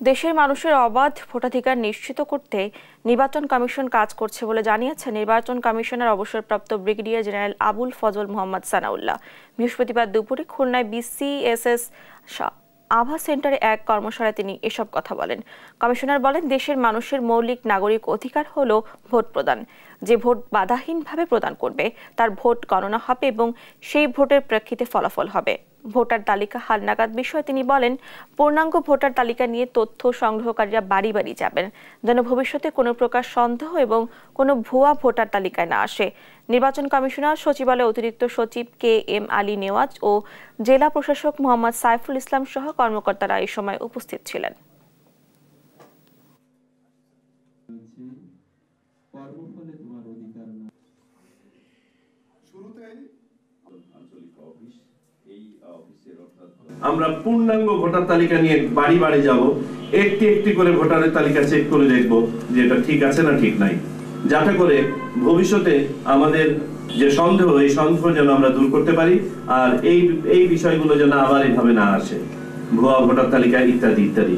দেশের মানুষের অবাধ ভোটাধিকার নিশ্চিত করতে নির্বাচন কমিশন কাজ করছে বলে জানিয়েছেন নির্বাচন কমিশনের অবসরপ্রাপ্ত ব্রিগেডিয়ার জেনারেল আবুল ফজল মোহাম্মদ সানাউল্লাহ। বৃহস্পতিবার দুপুরে খুলনায় বিসিএসএস আভা সেন্টারে এক কর্মশালায় তিনি এসব কথা বলেন। কমিশনার বলেন, দেশের মানুষের মৌলিক নাগরিক অধিকার হলো ভোট প্রদান। যে ভোট বাধাহীনভাবে প্রদান করবে তার ভোট গণনা হবে এবং সেই ভোটের প্রেক্ষিতে ফলাফল হবে। ভোটার তালিকা হালনাগাদ বিষয়ে তিনি বলেন, পূর্ণাঙ্গ ভোটার তালিকা নিয়ে তথ্য সংগ্রহকারীরা বাড়ি বাড়ি যাবেন, যেন ভবিষ্যতে কোনো প্রকার সন্দেহ এবং কোনো ভুয়া ভোটার তালিকায় না আসে। নির্বাচন কমিশনার সচিবালয়ের অতিরিক্ত সচিব KM আলী নেওয়াজ ও জেলা প্রশাসক মোহাম্মদ সাইফুল ইসলাম সহ কর্মকর্তারা এই সময় উপস্থিত ছিলেন। আমরা পূর্ণাঙ্গ ভোটার তালিকা নিয়ে বাড়ি বাড়ি যাব, একটি একটি করে ভোটারের তালিকা চেক করে দেখব যে এটা ঠিক আছে না ঠিক নাই, যাতে করে ভবিষ্যতে আমাদের যে সন্দেহ, এই সন্দেহ যেন আমরা দূর করতে পারি আর এই বিষয়গুলো যেন আবার এইভাবে না আসে, ভুয়া ভোটার তালিকা ইত্যাদি ইত্যাদি।